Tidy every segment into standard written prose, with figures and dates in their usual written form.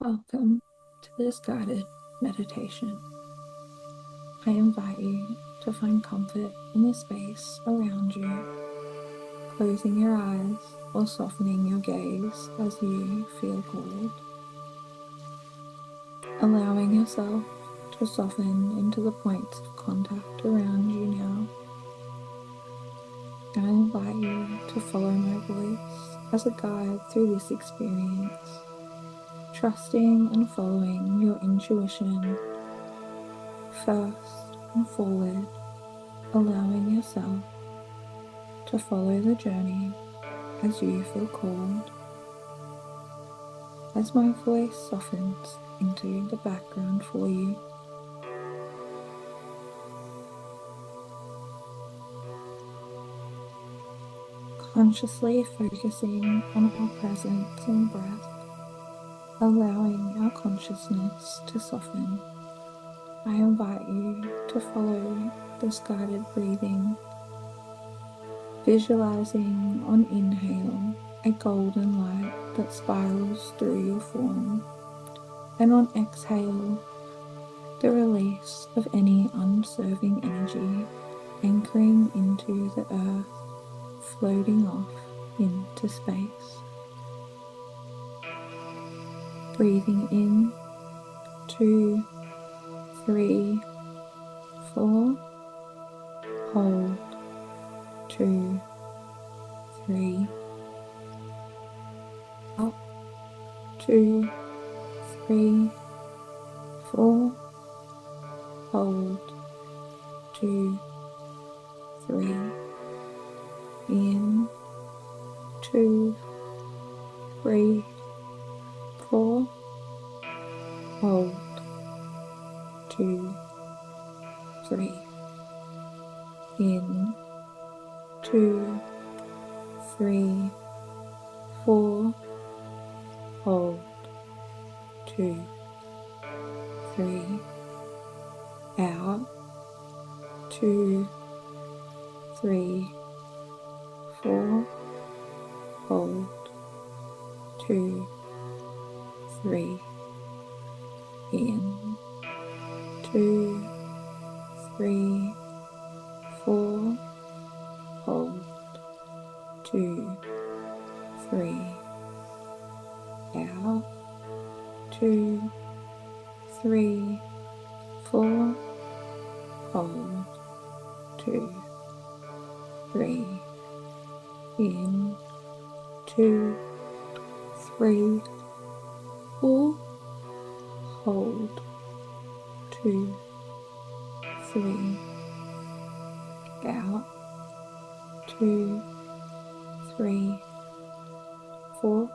Welcome to this guided meditation. I invite you to find comfort in the space around you, closing your eyes or softening your gaze as you feel called. Allowing yourself to soften into the points of contact around you now. I invite you to follow my voice as a guide through this experience, trusting and following your intuition first and forward, allowing yourself to follow the journey as you feel called. As my voice softens into the background for you, consciously focusing on our presence and breath, allowing our consciousness to soften. I invite you to follow this guided breathing, visualizing on inhale a golden light that spirals through your form, and on exhale the release of any unserving energy anchoring into the earth, floating off into space. Breathing in 2, 3, 4, hold 2, 3, up 2, 3, 4, hold 2, 3, in 2, 3, 4, hold 2, 3, in 2, 3, 4, hold 2, 3, out 2, 3, 4, hold 2, 3, in 2, 3, 4, hold 2, 3, out 2, 3, 4, hold 2, 3, in 2, 3, 4, hold 2, 3, out 2, 3, 4.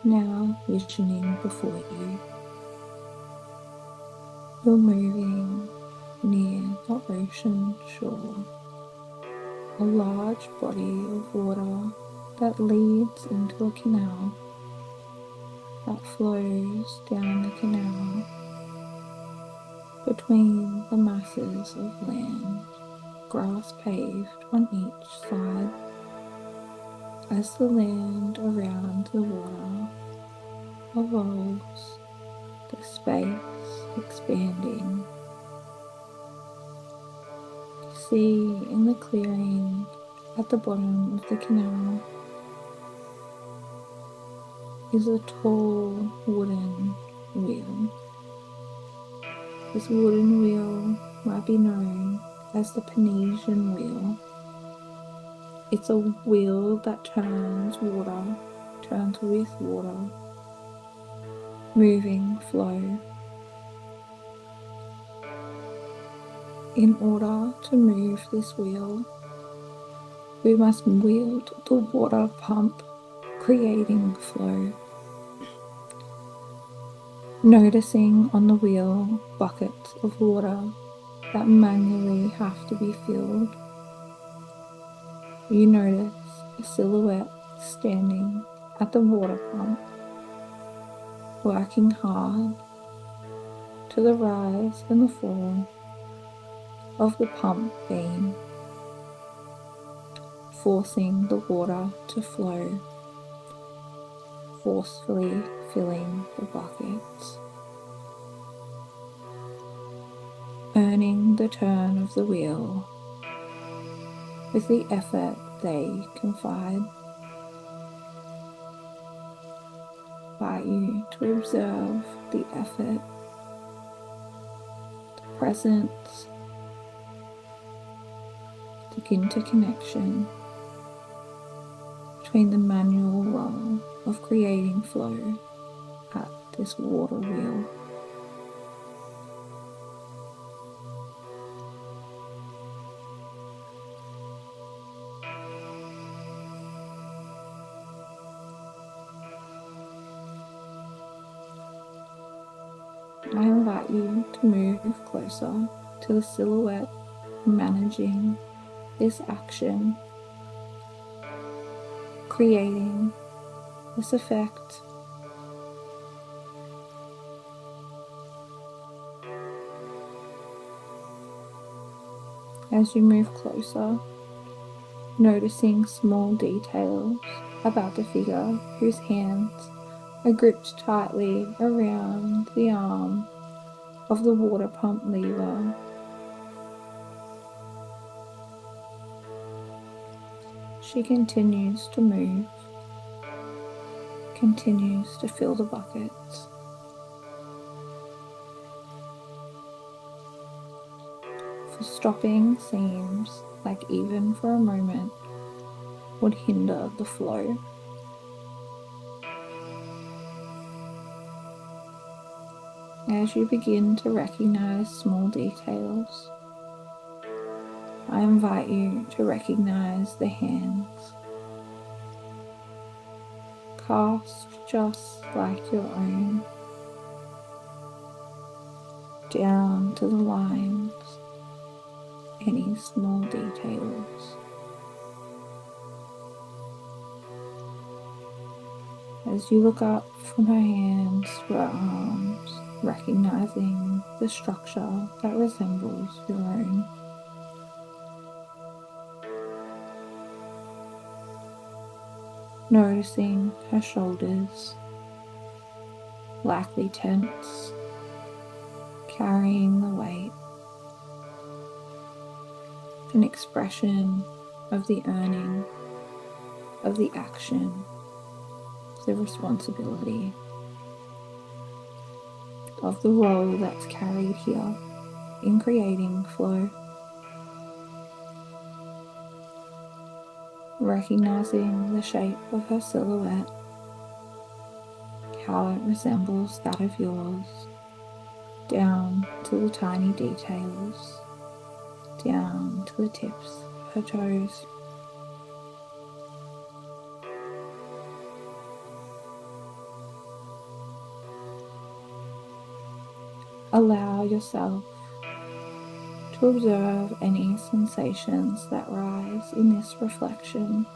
Now visioning before you, you're moving near the ocean shore, a large body of water that leads into a canal that flows down the canal between the masses of land, grass paved on each side. As the land around the water evolves, the space expanding. See in the clearing at the bottom of the canal is a tall wooden wheel. This wooden wheel might be known as the Phoenician wheel. It's a wheel that turns with water, moving flow. In order to move this wheel, we must wield the water pump, creating flow. Noticing on the wheel buckets of water that manually have to be filled, you notice a silhouette standing at the water pump, working hard to the rise and the fall of the pump beam, forcing the water to flow, forcefully filling the buckets, earning the turn of the wheel with the effort they confide. I invite you to observe the effort, the presence, the interconnection between the manual role of creating flow at this water wheel. I invite you to move closer to the silhouette managing this action, creating this effect. As you move closer, noticing small details about the figure whose hands are gripped tightly around the arm of the water pump lever. She continues to move, continues to fill the buckets. For stopping seems like even for a moment would hinder the flow. As you begin to recognize small details, I invite you to recognize the hands, cast just like your own, down to the lines, any small details. As you look up from her hands to her arms, recognizing the structure that resembles your own. Noticing her shoulders, likely tense, carrying the weight. An expression of the earning, of the action, the responsibility, of the role that's carried here in creating flow. Recognizing the shape of her silhouette, how it resembles that of yours, down to the tiny details, down to the tips of her toes. Allow yourself to observe any sensations that rise in this reflection.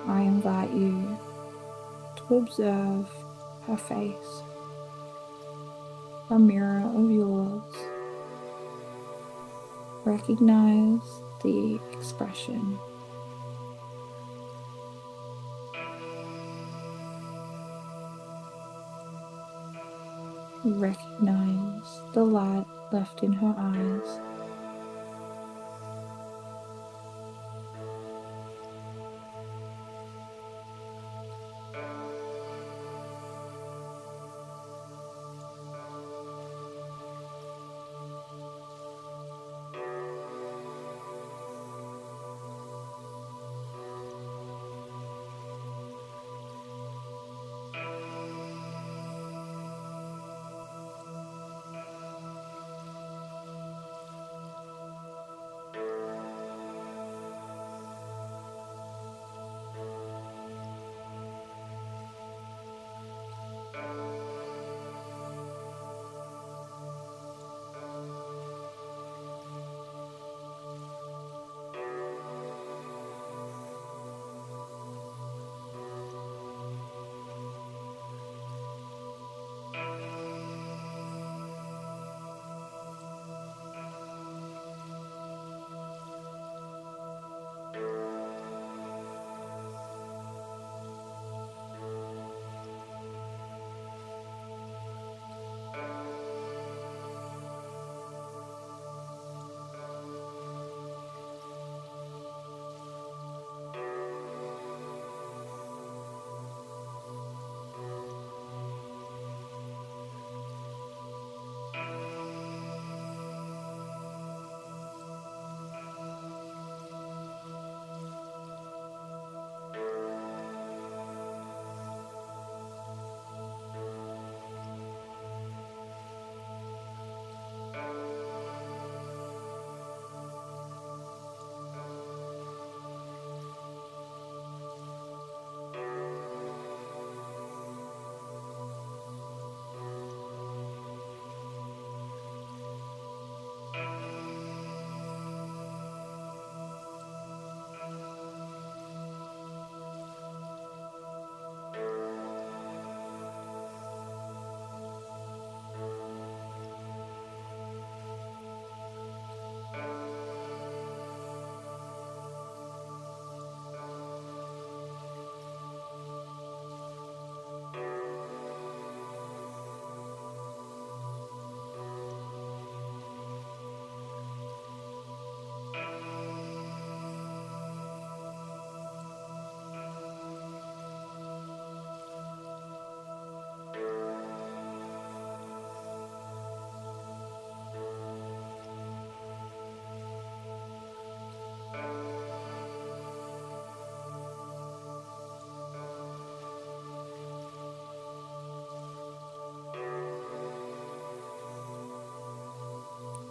I invite you to observe her face, a mirror of yours. Recognize the expression. Recognize the light left in her eyes.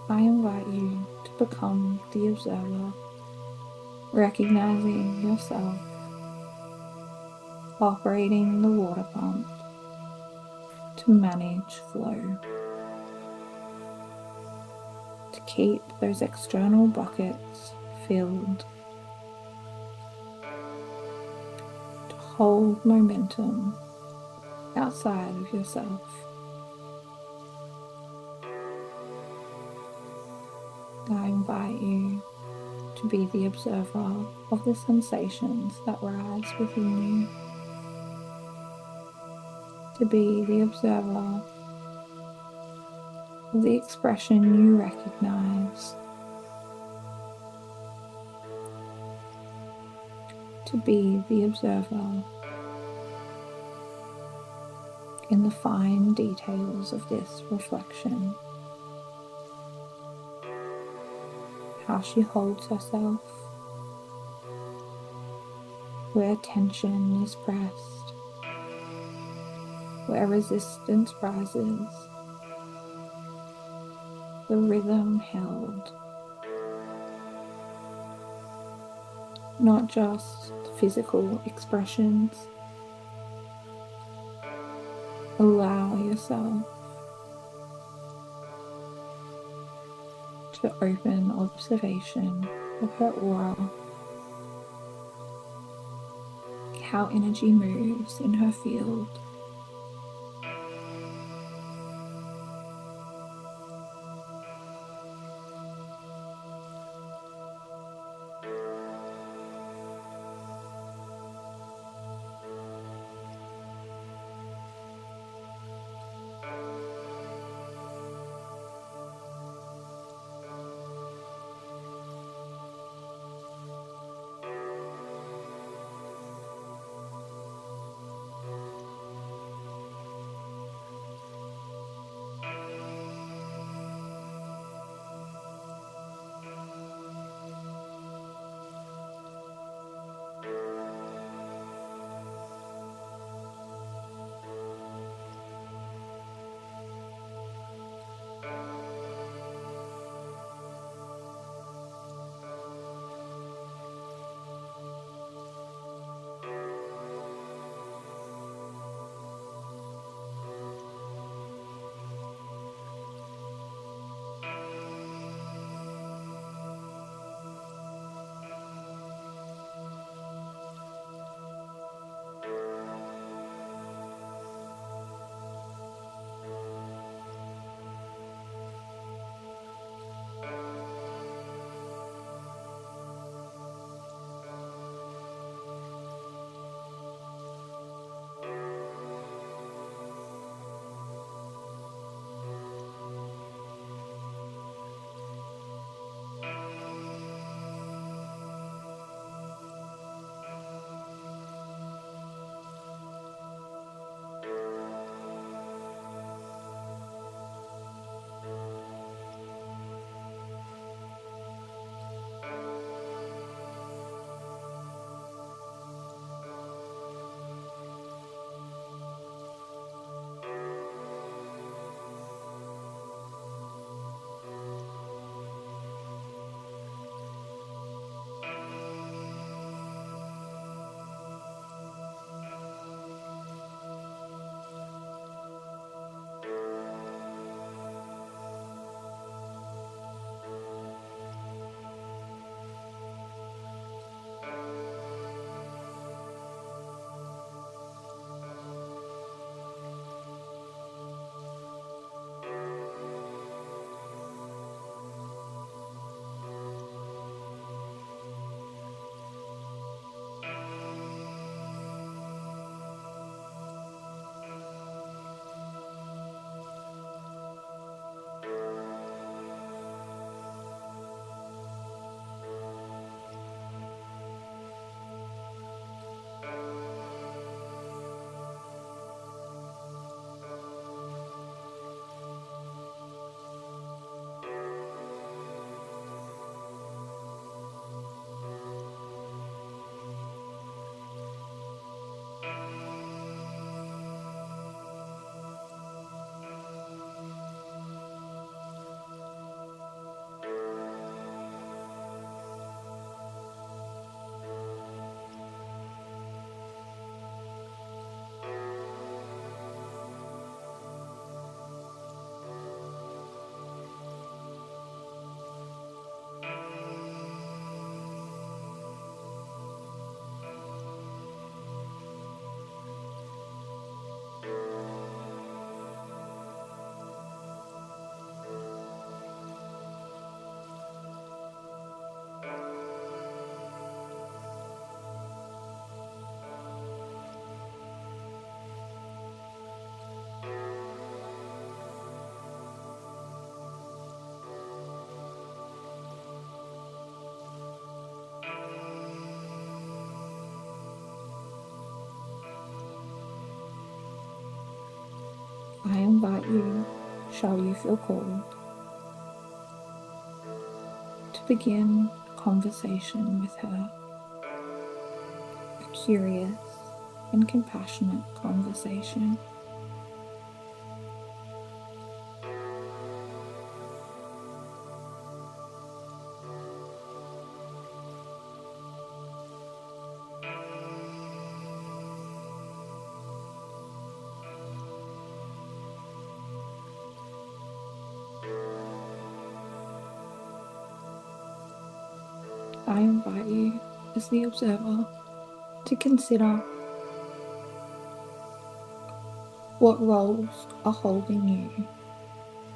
I invite you to become the observer, recognizing yourself operating the water pump to manage flow, to keep those external buckets filled, to hold momentum outside of yourself. I invite you to be the observer of the sensations that rise within you, to be the observer of the expression you recognize, to be the observer in the fine details of this reflection. How she holds herself, where tension is pressed, where resistance rises, the rhythm held, not just physical expressions. Allow yourself to open observation of her aura, how energy moves in her field. I invite you, shall you feel called, to begin a conversation with her, a curious and compassionate conversation. I invite you, as the observer, to consider What roles are holding you?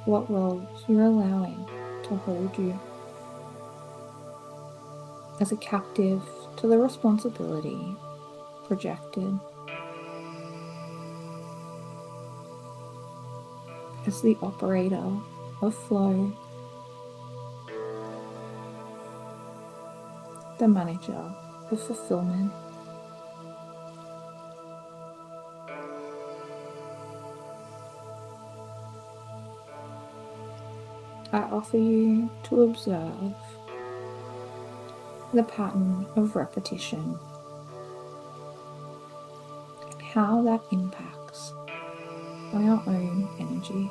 What roles you're allowing to hold you? As a captive to the responsibility projected. As the operator of flow. The manager of fulfillment. I offer you to observe the pattern of repetition and how that impacts on our own energy.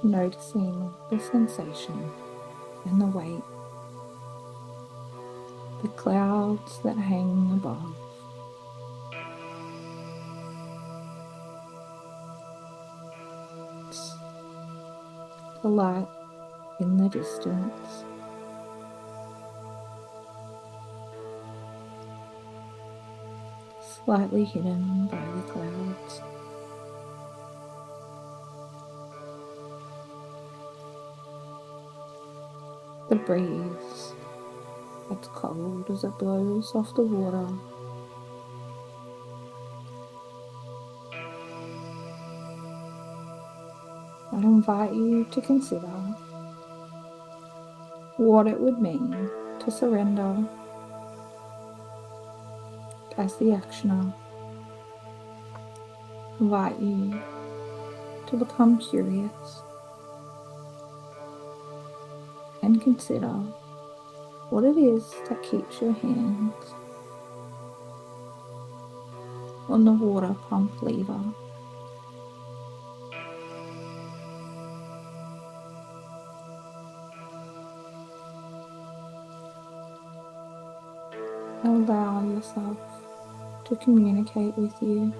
noticing the sensation and the weight, the clouds that hang above. The light in the distance. Slightly hidden by the clouds. The breeze that's cold as it blows off the water. I invite you to consider what it would mean to surrender as the actioner. I invite you to become curious and consider what it is that keeps your hands on the water pump lever. Allow yourself to communicate with you.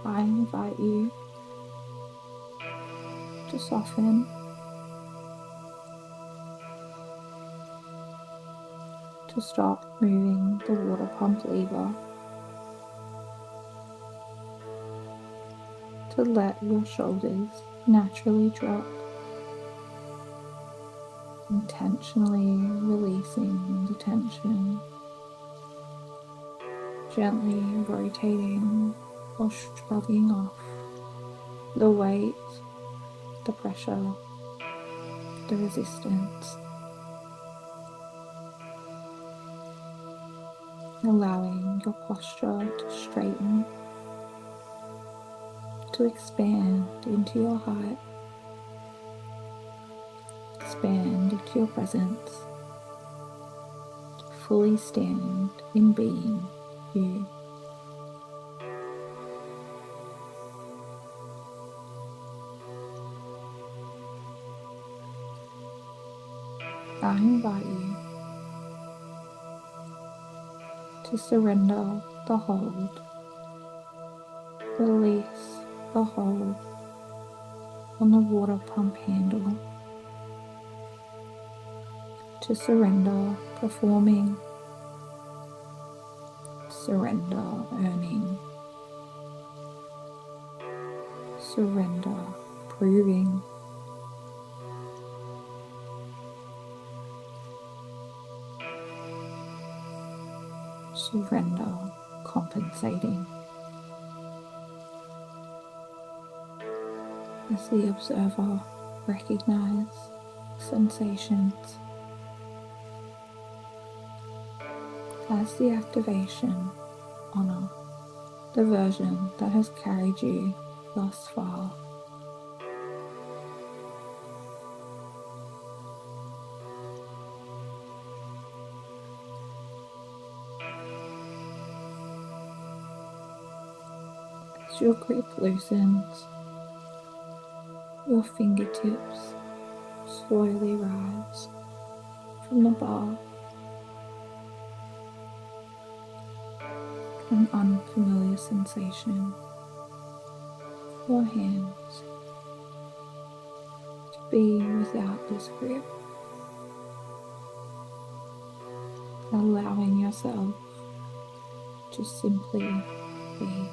I invite you to soften, to stop moving the water pump lever, to let your shoulders naturally drop, intentionally releasing the tension, gently rotating or shrugging off the weight, the pressure, the resistance, allowing your posture to straighten, to expand into your height, expand into your presence, to fully stand in being you. I invite you to surrender the hold, release the hold on the water pump handle, to surrender performing, surrender earning, surrender proving, surrender compensating. As the observer, recognize sensations. As the activation, honor the version that has carried you thus far. As your grip loosens, your fingertips slowly rise from the bar. An unfamiliar sensation. Your hands to be without this grip, allowing yourself to simply be.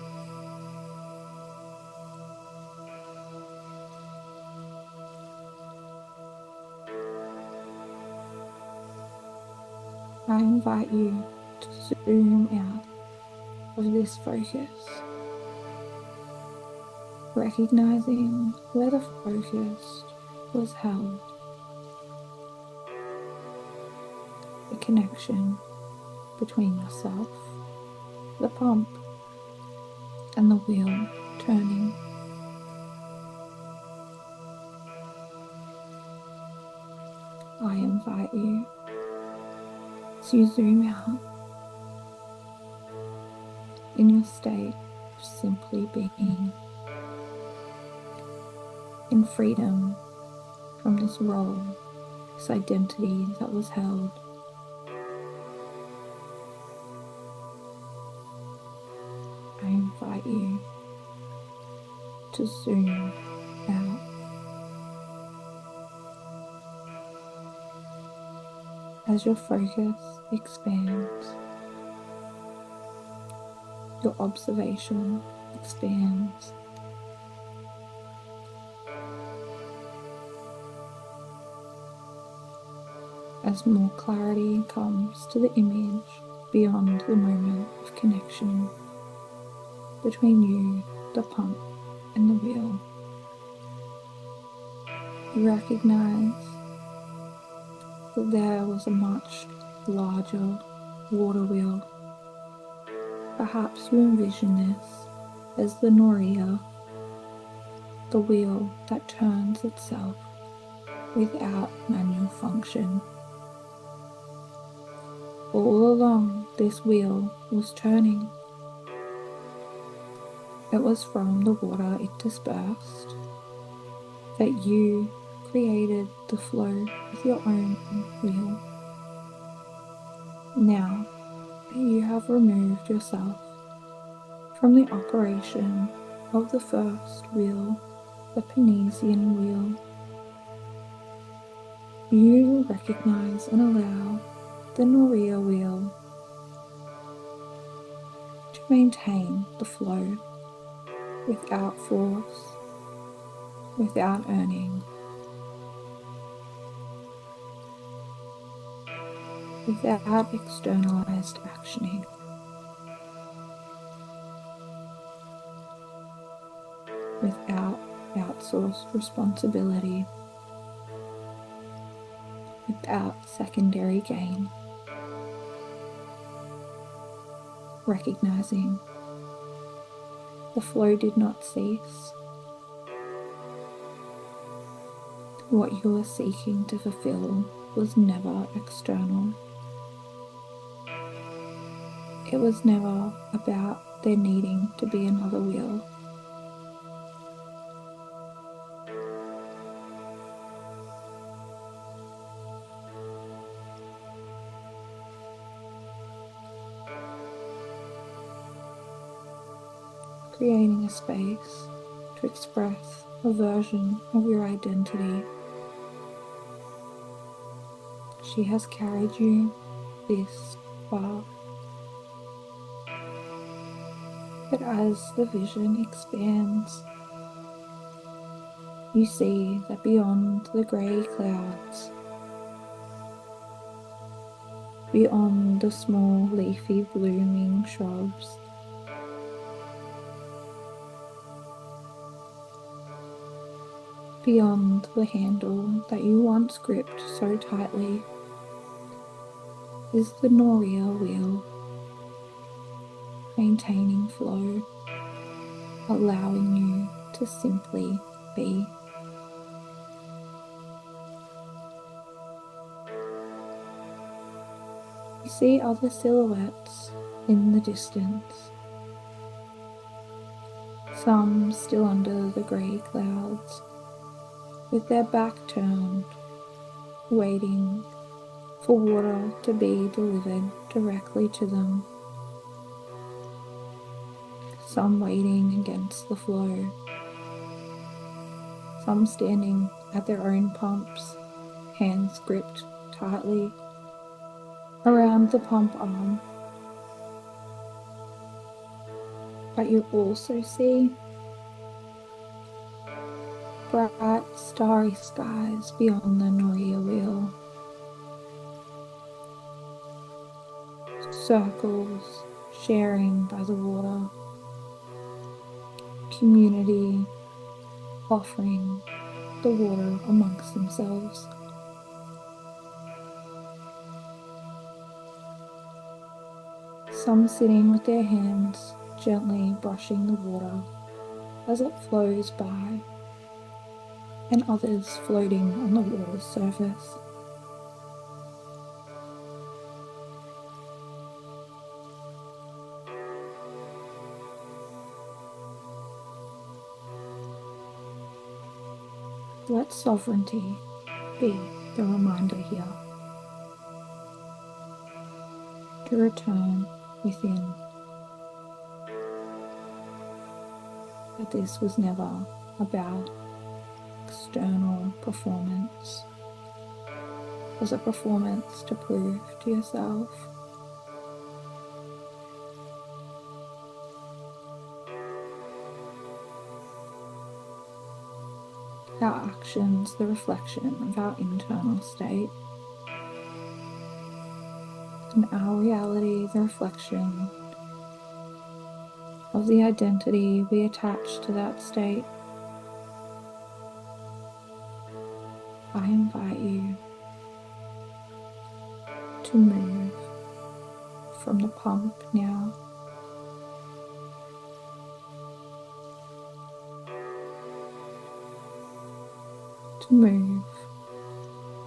I invite you to zoom out of this focus, recognizing where the focus was held, the connection between yourself, the pump, and the wheel turning. I invite you to zoom out in your state of simply being, in freedom from this role, this identity that was held. I invite you to zoom out. As your focus expands, your observation expands. As more clarity comes to the image beyond the moment of connection between you, the pump, and the wheel, you recognize that there was a much larger water wheel. Perhaps you envision this as the Noria, the wheel that turns itself without manual function. All along, this wheel was turning. It was from the water it dispersed that you created the flow with your own wheel. Now that you have removed yourself from the operation of the first wheel, the Penesian wheel, you recognize and allow the Noria wheel to maintain the flow without force, without earning, without externalized actioning. Without outsourced responsibility, without secondary gain. Recognizing the flow did not cease. What you are seeking to fulfill was never external. It was never about there needing to be another wheel. Creating a space to express a version of your identity. She has carried you this far. But as the vision expands, you see that beyond the grey clouds, beyond the small leafy blooming shrubs. Beyond the handle that you once gripped so tightly is the Noria wheel, maintaining flow, allowing you to simply be. You see other silhouettes in the distance, some still under the grey clouds, with their back turned, waiting for water to be delivered directly to them. Some waiting against the flow, some standing at their own pumps, hands gripped tightly around the pump arm. But you also see bright starry skies beyond the Noria wheel, circles sharing by the water, community offering the water amongst themselves. Some sitting with their hands gently brushing the water as it flows by, and others floating on the water's surface. Let sovereignty be the reminder here to return within. That this was never about external performance. It was a performance to prove to yourself our actions, the reflection of our internal state, and our reality, the reflection of the identity we attach to that state. I invite you to move from the pump now, to move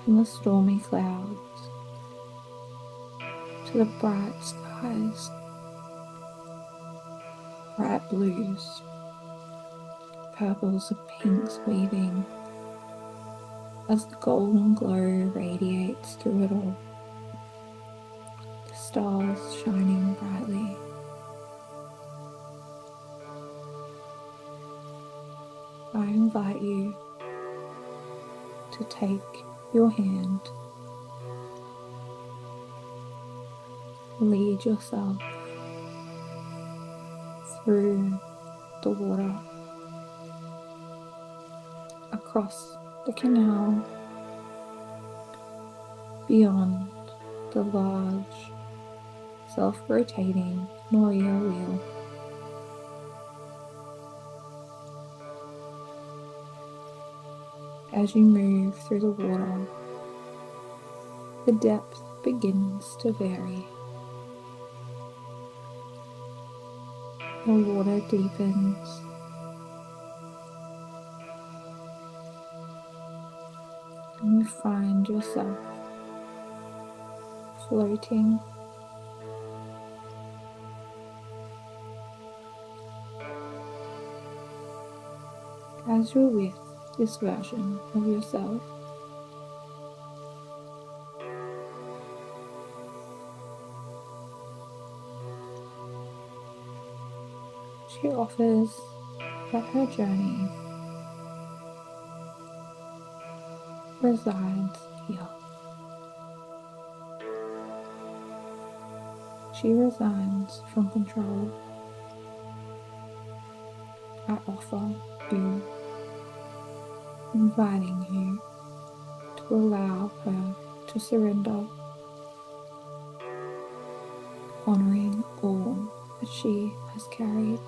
from the stormy clouds to the bright skies, bright blues, purples and pinks weaving as the golden glow radiates through it all, the stars shining brightly. I invite you to take your hand, lead yourself through the water, across the canal, beyond the large, self-rotating Noria wheel. As you move through the water, the depth begins to vary. The water deepens, and you find yourself floating as you're with this version of yourself. She offers that her journey resides here. She resigns from control. I offer you, inviting you to allow her to surrender. honouring all that she has carried,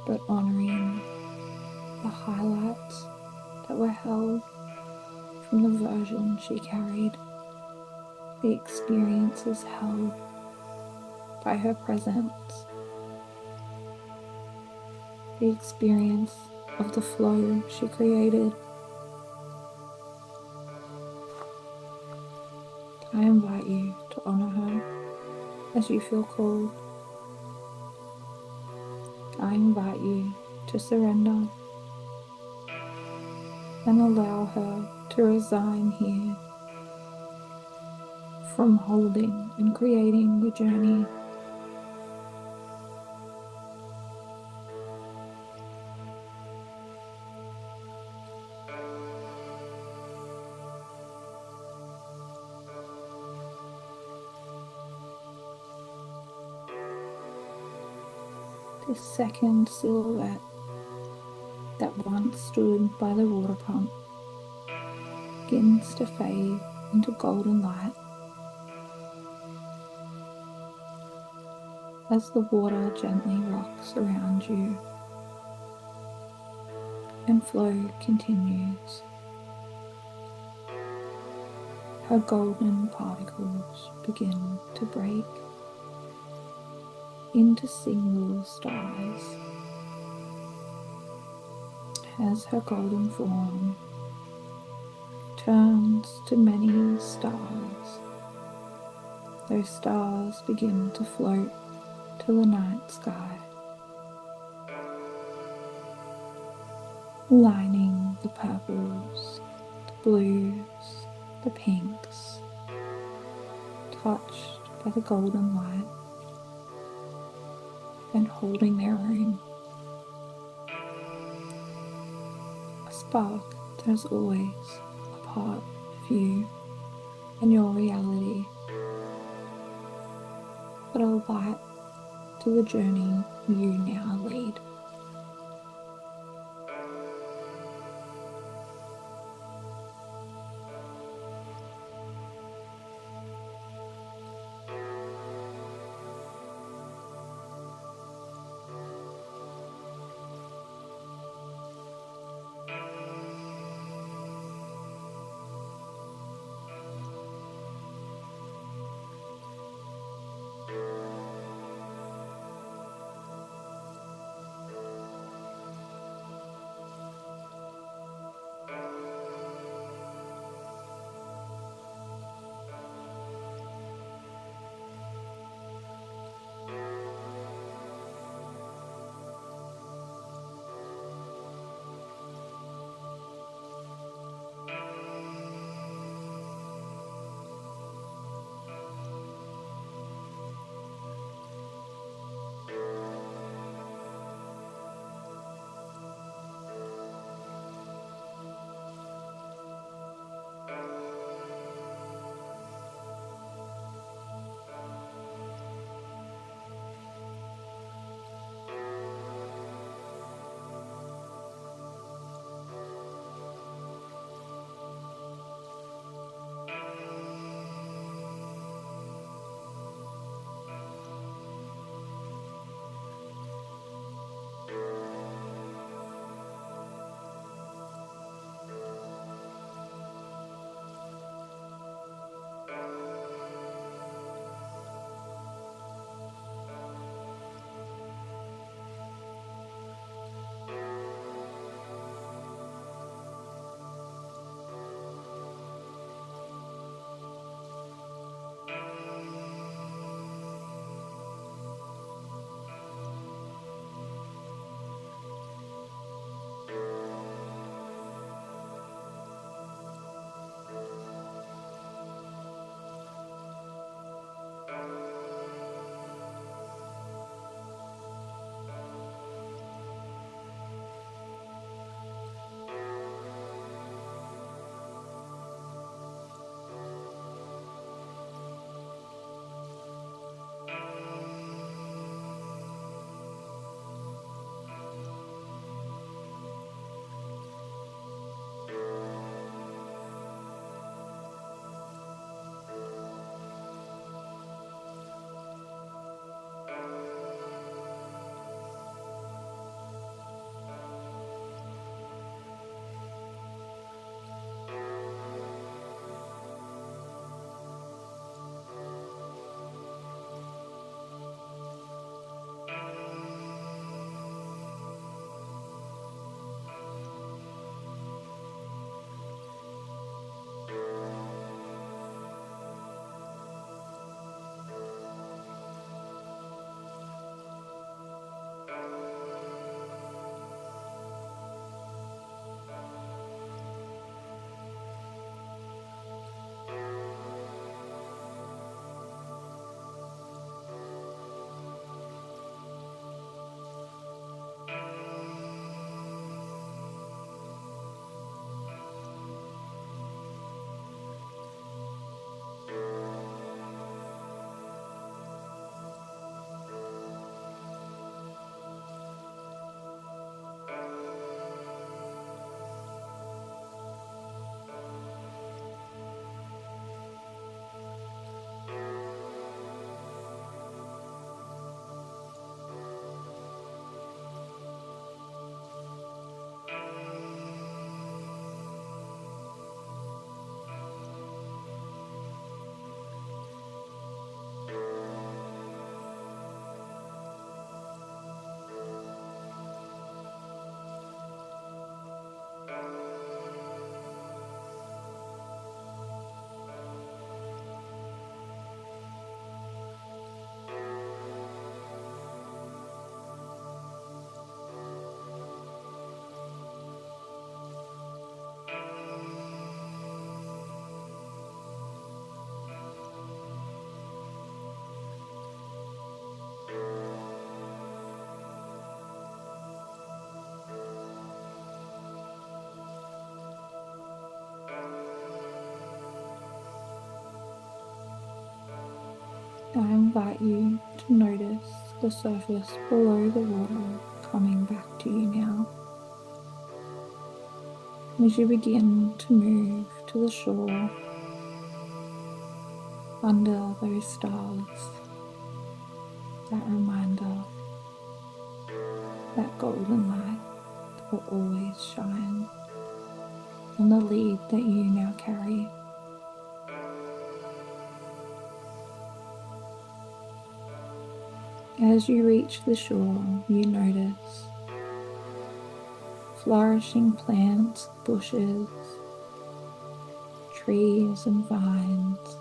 but honouring the highlights that were held from the version she carried, the experiences held by her presence, the experience of the flow she created. I invite you to honour her as you feel called. I invite you to surrender and allow her to resign here from holding and creating the journey. This second silhouette that once stood by the water pump begins to fade into golden light as the water gently rocks around you and flow continues. Her golden particles begin to break into single stars as her golden form turns to many stars. Those stars begin to float to the night sky, lining the purples, the blues, the pinks, touched by the golden light and holding their own. A spark that is always a part of you and your reality, but a light to the journey you now lead. I invite you to notice the surface below the water coming back to you now. As you begin to move to the shore, under those stars, that reminder, that golden light that will always shine on the lead that you now carry. As you reach the shore, you notice flourishing plants, bushes, trees and vines,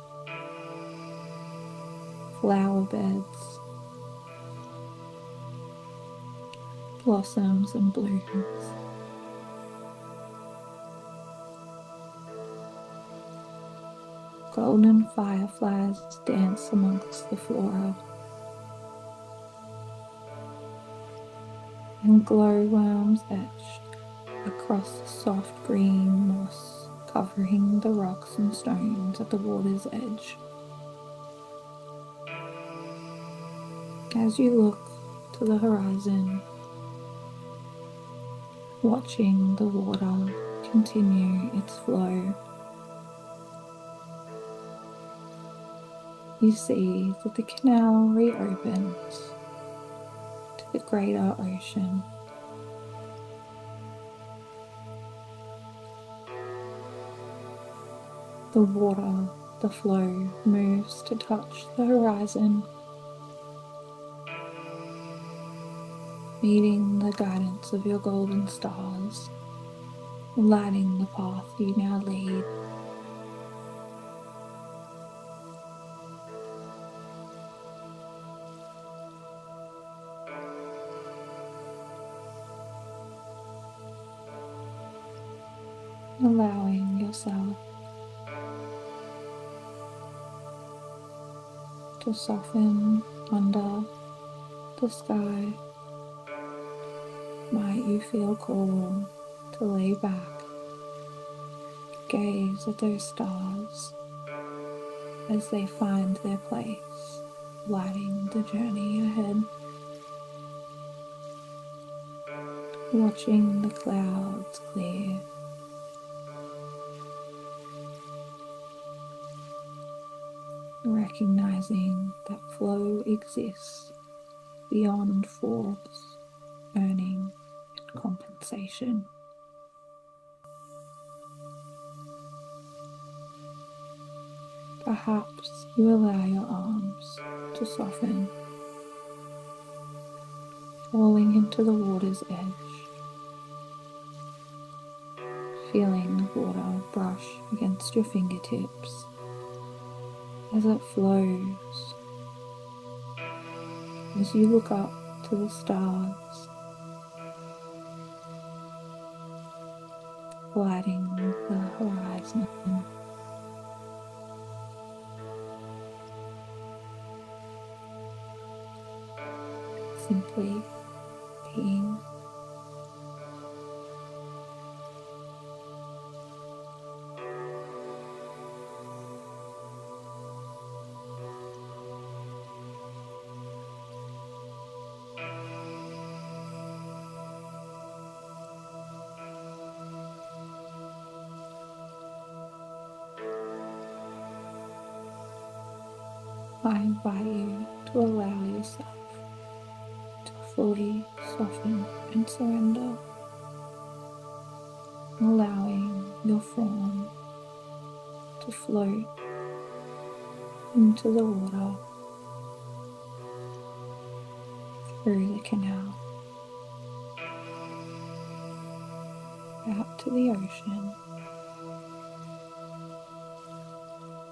flower beds, blossoms and blooms. Golden fireflies dance amongst the flora, and glowworms etched across the soft green moss covering the rocks and stones at the water's edge. As you look to the horizon, watching the water continue its flow, you see that the canal reopens to the greater ocean. The water, the flow, moves to touch the horizon, meeting the guidance of your golden stars, lighting the path you now lead. Allowing yourself to soften under the sky. Might you feel called to lay back, gaze at those stars as they find their place, lighting the journey ahead. Watching the clouds clear, recognizing that flow exists beyond force, earning, and compensation. Perhaps you allow your arms to soften, falling into the water's edge, feeling the water brush against your fingertips as it flows. As you look up to the stars, lighting the horizon. Simply being. I invite you to allow yourself to fully soften and surrender, allowing your form to float into the water, through the canal, out to the ocean,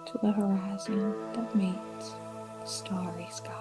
to the horizon that meets the starry sky.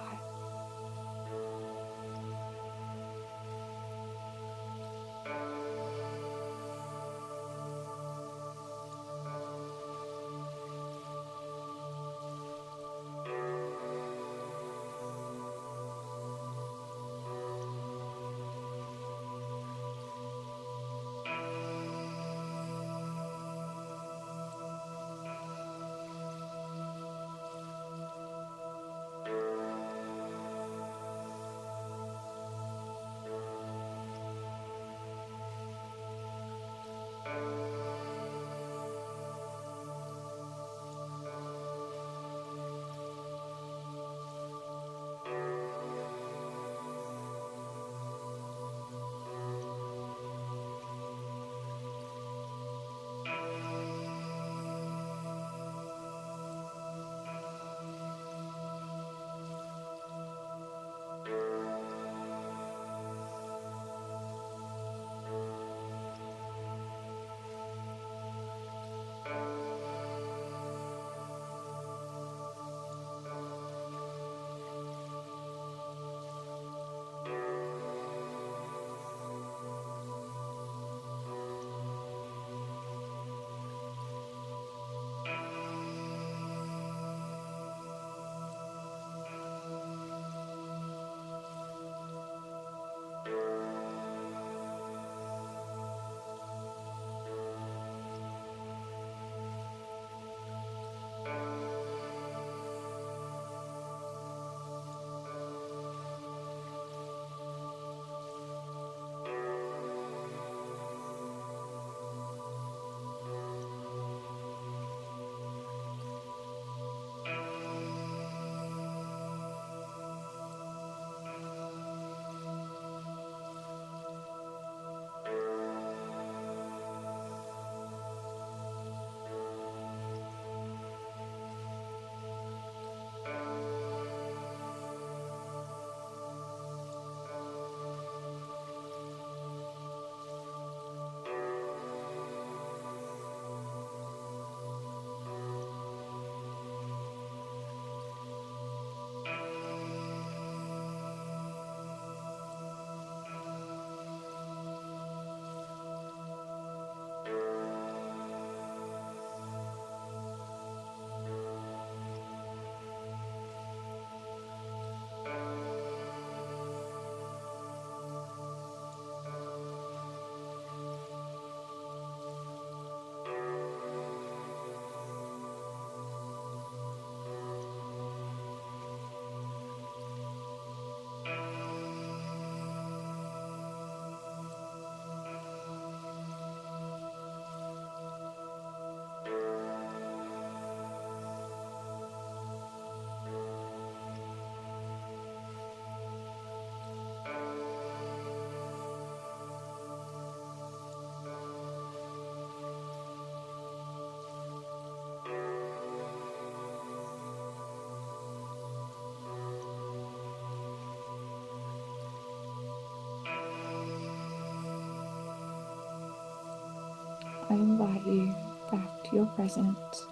I invite you back to your presence,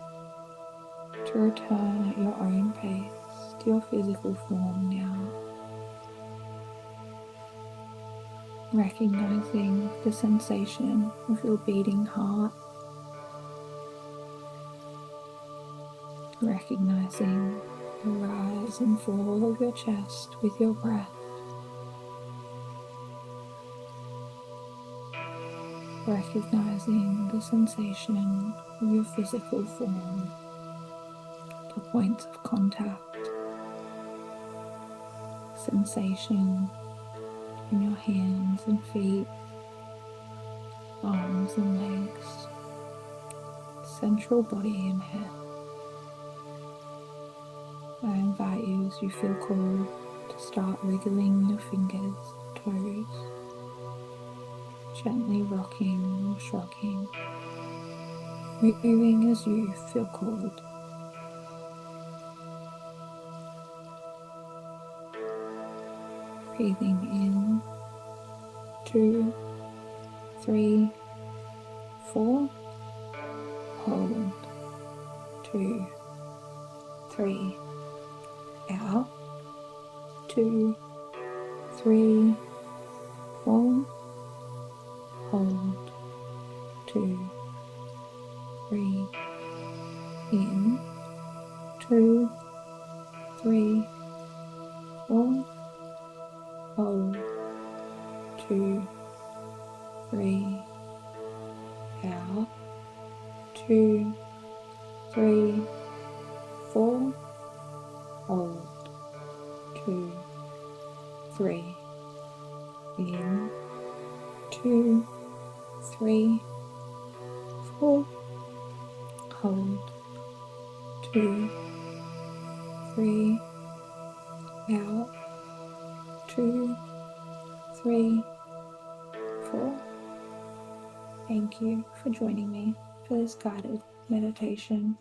to return at your own pace to your physical form now, recognizing the sensation of your beating heart, recognizing the rise and fall of your chest with your breath, recognizing the sensation of your physical form, the points of contact, sensation in your hands and feet, arms and legs, central body and head. I invite you, as you feel called, to start wiggling your fingers, toes, gently rocking or shrugging, moving as you feel called. Breathing in, 2, 3, 4, hold, 2, 3, out, 2, 3, 4, hold, 2, 3, in, 2, 3, 4, hold, 2, 3, out, 2, 3, 4, hold, 2, 3, in, 2, 3, 4, hold, 2, 3, out, 2, 3, 4. Thank you for joining me for this guided meditation.